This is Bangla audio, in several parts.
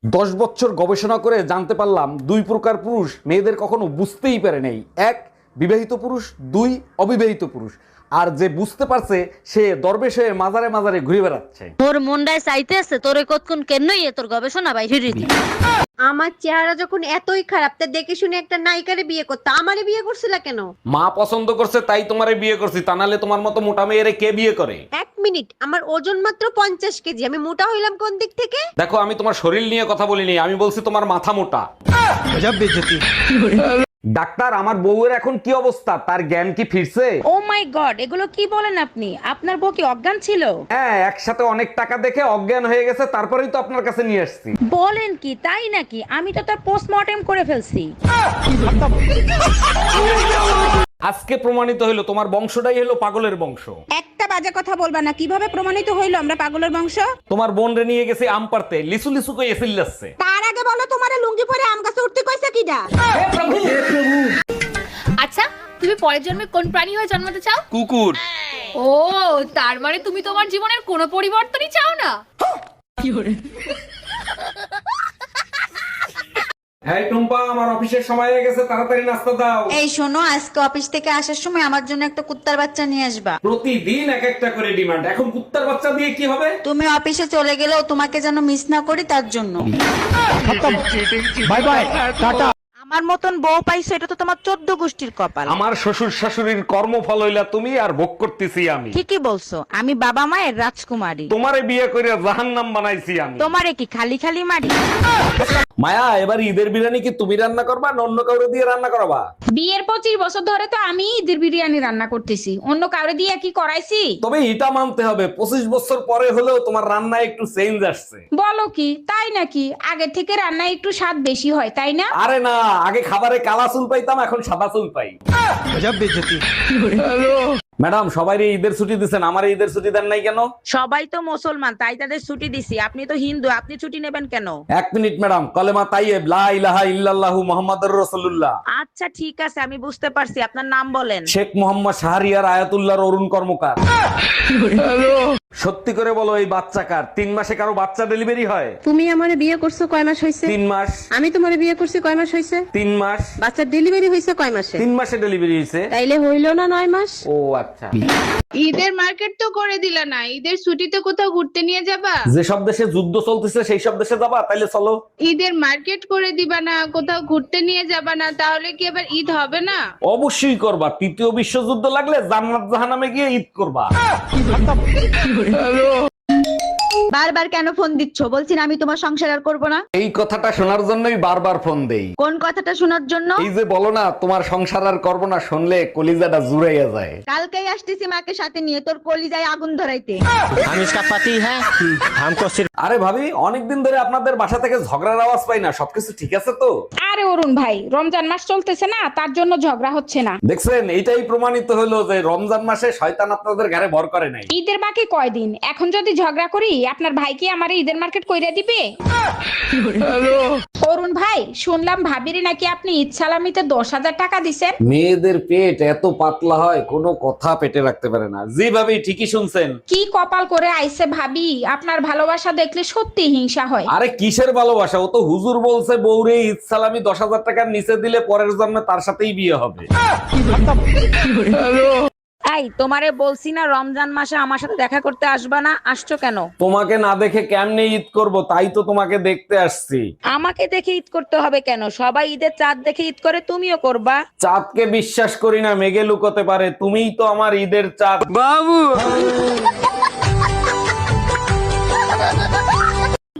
10 বছর গবেষণা করে জানতে পারলাম 2 প্রকার পুরুষ মেয়েদের কখনো বুঝতেই পারে নাই। 1 বিবাহিত পুরুষ, 2 অবিবাহিত পুরুষ। আর যে বুঝতে পারছে সে দরবেশ হয়ে মাজারে মাজারে ঘুরে বেড়াচ্ছে। তোর মনটায় চাইতেছে তোরে কতক্ষণ কেনই তোর গবেষণা বাইরে দিতে। আমার চেহারা যখন এতই খারাপ তা দেখে শুনে একটা নায়িকারে বিয়ে করতে আমারে বিয়ে করছিলা কেন? মা পছন্দ করছে তাই তোমারে বিয়ে করছি, তা নাহলে তোমার মতো মোটা মেয়েরে কে বিয়ে করে? এক মিনিট, আমার ওজন মাত্র 50 কেজি, আমি মোটা হইলাম কোন দিক থেকে? দেখো, আমি তোমার শরীর নিয়ে কথা বলিনি, আমি বলছি তোমার মাথা মোটা। ডাক্তার, আমার বউয়ের এখন কি অবস্থা? তার জ্ঞান কি ফিরছে? ও মাই গড, এগুলো কি বলেন আপনি? আপনার বউ কি অজ্ঞান ছিল? হ্যাঁ, একসাথে অনেক টাকা দেখে অজ্ঞান হয়ে গেছে, তারপরেই তো আপনার কাছে নিয়ে আসছি। বলেন কি, তাই নাকি? আমি তো তার পোস্টমর্টেম করে ফেলছি। আজকে প্রমাণিত হইলো তোমার বংশটাই হলো পাগলের বংশ। একটা বাজে কথা বলবা না। কিভাবে প্রমাণিত হইলো আমরা পাগলের বংশ? তোমার বোন রে নিয়ে গেছে আম পারতে, লিসু লিসু কই এসিল যাচ্ছে। তার আগে বলো তোমারে লুঙ্গি পরে আম গাছে উঠতে কইছে কিডা? আচ্ছা, তুমি পরের জন্মে কোন প্রাণী হয়ে জন্মাতে চাও? কুকুর। ও, তার মানে তুমি তোমার জীবনের কোনো পরিবর্তনই চাও না। হ্যাঁ টুম্পা, আমার অফিসের সময় হয়ে গেছে, তাড়াতাড়ি নাস্তা দাও। এই শোনো, আজকে অফিস থেকে আসার সময় আমার জন্য একটা কুত্তার বাচ্চা নিয়ে আসবা। প্রতিদিন এক একটা করে ডিমান্ড, এখন কুত্তার বাচ্চা দিয়ে কি হবে? তুমি অফিসে চলে গেলেও তোমাকে যেন মিস না করি তার জন্য। Bye bye, tata. আমার মতন বউ পাইছো, এটা তো তোমার 14 গোষ্ঠীর কপাল। আমার শ্বশুর শাশুড়ির কর্মফল হইলা তুমি, আর ভোগ করতেছি আমি। ঠিকই বলছো, আমি বাবা মায়ের রাজকুমারী। তোমারে বিয়ে করে জাহান্নাম বানাইছি আমি। তোমারে কি খালি খালি মারি? মায়া, এবার ঈদের বিরিয়ানি কি তুমি রান্না করবা না অন্য কাউরে দিয়ে রান্না করাবা? বিয়ের 25 বছর ধরে তো আমি ঈদের বিরিয়ানি রান্না করতেছি, অন্য কাউরে দিয়ে কি করাইছি? তবে এটা মানতে হবে 25 বছর পরে হলেও তোমার রান্না একটু চেঞ্জ আসছে। বলো কি, তাই নাকি? আগে থেকে রান্না একটু স্বাদ বেশি হয়, তাই না? আরে না, আগে খাবারে কালা চুল পাইতাম, এখন সাদা চুল পাই। ম্যাডাম, সবাই ঈদের ছুটি দিচ্ছেন, আমার ঈদের ছুটি দেন নাই কেন? সবাই তো মুসলমান, তাই তাদের ছুটি দিছি। আপনি তো হিন্দু, আপনি ছুটি নেবেন কেন? 1 মিনিট ম্যাডাম, কলেমা তাইয়েব লা ইলাহা ইল্লাল্লাহু মুহাম্মাদুর রাসূলুল্লাহ। আচ্ছা ঠিক আছে, আমি বুঝতে পারছি। আপনার নাম বলেন। শেখ মোহাম্মদ শাহরিয়ার আয়াতুল্লাহর অরুণ কর্মকার। সত্যি করে বলো, এই বাচ্চা কার? 3 মাসে কারো বাচ্চা ডেলিভারি হয়? তুমি আমারে বিয়ে করছো কয় মাস হইছে? 3 মাস। আমি তোমারে বিয়ে করছি কয় মাস হইছে? 3 মাস। বাচ্চার ডেলিভারি হইছে কয় মাসে? 3 মাসে ডেলিভারি হয়েছে। তাইলে হইলো না 9 মাস? ও আচ্ছা। ঈদের মার্কেট তো করে দিলা না, ঈদের ছুটিতে কোথাও ঘুরতে নিয়ে যাবা? যেসব দেশে যুদ্ধ চলতেছে সেই সব দেশে যাবা, তাইলে চলো। ঈদের মার্কেট করে দিবা না, কোথাও ঘুরতে নিয়ে যাবা না, তাহলে কি এবার ঈদ হবে না? অবশ্যই করবা, 3য় বিশ্বযুদ্ধ লাগলে জান্নাত জাহান্নামে গিয়ে ঈদ করবা। বারবার কেন ফোন দিচ্ছ? বলছি না আমি তোমার সংসার আর করবো না। এই কথাটা শোনার জন্যই বারবার ফোন দেই। কোন কথাটা শোনার জন্য? এই যে বলো না তোমার সংসার আর করবো না, শুনলে কলিজাটা জুড়াইয়া যায়। কালকেই আসতেছি মাকে সাথে নিয়ে তোর কলিজায় আগুন ধরাইতে। हम इसका पति है, हमको सिर्फ। আরে ভাবি, অনেকদিন ধরে আপনাদের বাসা থেকে ঝগড়ার আওয়াজ পাই না, সবকিছু ঠিক আছে তো? আরে অরুণ ভাই, রমজান মাস চলতেছে না, তার জন্য ঝগড়া হচ্ছে না। দেখছেন, এইটাই প্রমাণিত হলো যে রমজান মাসে শয়তান আপনাদের ঘরে ভর করে নাই। ঈদের বাকি কয়দিন, এখন যদি ঝগড়া করি আপনার ভাই কি আমার ঈদের মার্কেট কইরা দিবে? অরুণ ভাই, শুনলাম ভাবিরে নাকি আপনি ঈদ সালামিতে 10,000 টাকা দিছেন। মেয়েদের পেট এত পাতলা হয়, কোনো কথা পেটে রাখতে পারে না। জি ভাবি, ঠিকই শুনছেন। কি কপাল করে আইছে ভাবি, আপনার ভালোবাসা দেখলে সত্যি হিংসা হয়। আরে কিসের ভালোবাসা, ও তো হুজুর বলছে বউরে ঈদ সালামি 10,000 টাকার নিচে দিলে পরের জন্মে তার সাথেই বিয়ে হবে। এই তোমারে বলছি না রমজান মাসে আমার সাথে দেখা করতে আসবা না, আসছো কেন? তোমাকে না দেখে কেমনে ঈদ করব, তাই তো তোমাকে দেখতে আসছি। আমাকে দেখে ঈদ করতে হবে কেন? সবাই ঈদের চাঁদ দেখে ঈদ করে, তুমিও করবা। চাঁদকে বিশ্বাস করি না, মেঘে লুকোতে পারে, তুমিই তো আমার ঈদের চাঁদ। बाबू।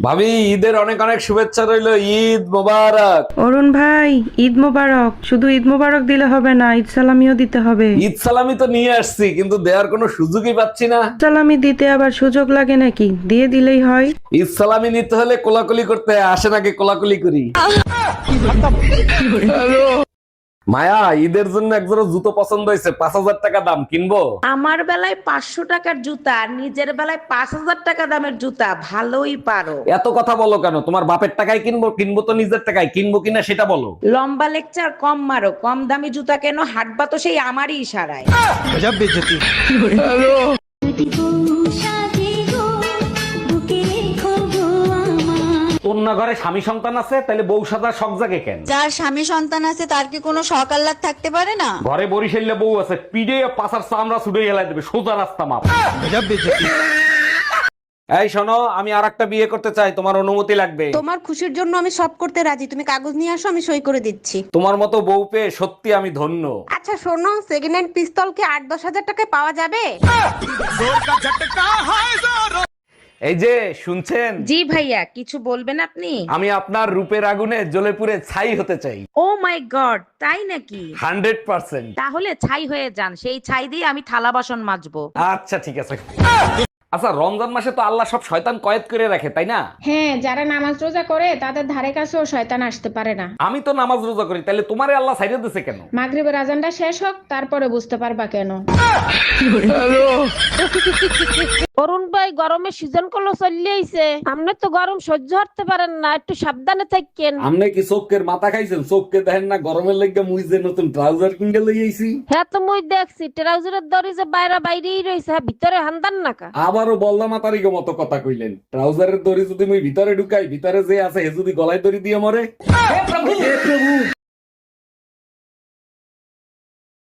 ভাবি, ঈদের অনেক অনেক শুভেচ্ছা রইলো। ঈদ মোবারক। অরুণ ভাই, ঈদ মোবারক। শুধু ঈদ মোবারক দিলে হবে না, ঈদ সালামিও দিতে হবে। ঈদ সালামি তো নিয়ে আসছি, কিন্তু দেওয়ার কোনো সুযোগই পাচ্ছি না। সালামি দিতে আবার সুযোগ লাগে নাকি? দিয়ে দিলেই হয়। ঈদ সালামি নিতে হলে কোলাকুলি করতে হয়, আসে নাকি কোলাকুলি করি। মায়া, ঈদের জন্য একজোড়া জুতো পছন্দ হয়েছে, 5,000 টাকা দাম, কিনবো? আমার বেলায় 500 টাকার জুতা, আর নিজের বেলায় 5,000 টাকা দামের জুতা। ভালোই পারো। এত কথা বলো কেন? তোমার বাপের টাকায় কিনবো? কিনবো তো নিজের টাকায়, কিনবো কিনা সেটা বলো। লম্বা লেকচার কম মারো, কম দামি জুতা কেন? হাটবা তো সেই আমারই ইশারায়। गजब बेइज्जती। তোর না ঘরে স্বামী সন্তান আছে, তাহলে বউ সাজার শখ জাগে কেন? যার স্বামী সন্তান আছে তার কি কোনো শখ আহ্লাদ থাকতে পারে না? ঘরে বরিশাল্লা বউ আছে, পিডে পাশার চামড়া ছুটে গেলাই দেবে, সোজা রাস্তা মাপ। गजब बेइज्जती। এই শোনো, আমি আর একটা বিয়ে করতে চাই, তোমার অনুমতি লাগবে। তোমার খুশির জন্য আমি সব করতে রাজি, তুমি কাগজ নিয়ে আসো, আমি সই করে দিচ্ছি। তোমার মতো বউ পেয়ে সত্যি আমি ধন্য। আচ্ছা শোনো, সেকেন্ড হ্যান্ড পিস্তল কি 8-10 হাজার টাকায় পাওয়া যাবে? এই যে শুনছেন, জি ভাইয়া, কিছু বলবেন আপনি? আমি আপনার রূপের আগুনে জ্বলে পুড়ে ছাই হতে চাই। ও মাই গড, তাই নাকি? 100%। তাহলে ছাই হয়ে যান, সেই ছাই দিয়ে আমি থালা বাসন মাজবো। আচ্ছা ঠিক আছে। আচ্ছা, রমজান মাসে তো আল্লাহ সব শয়তান কয়েদ করে রাখে, তাই না? হ্যাঁ, যারা নামাজ রোজা করে তাদের ধারে কাছেও শয়তান আসতে পারে না। আমি তো নামাজ রোজা করি, তাহলে তোমারে আল্লাহ সাইডে দিছে কেন? মাগরিবের আজানটা শেষ হোক, তারপরে বুঝতে পারবা কেন। অরুণ ভাই, গরমের সিজন গুলো চলে আইছে, আপনি তো গরম সহ্য করতে পারেন না, একটু সাবধানে থাকেন। আমনে কি চোখের মাথা খাইছেন? চোখকে দেখেন না গরমের লেগে মুই যে নতুন ট্রাউজার কিনতে লই আইছি। হ্যাঁ তো মুই দেখছি ট্রাউজারের দড়ি যে বাইরেই রয়েছে, ভিতরে হান্দান নাকা। আবারও বলদা মাতারিকে মতো কথা কইলেন। ট্রাউজারের দড়ি যদি মুই ভিতরে ঢুকাই, ভিতরে যে আছে হে যদি গলায় দড়ি দিয়ে মরে।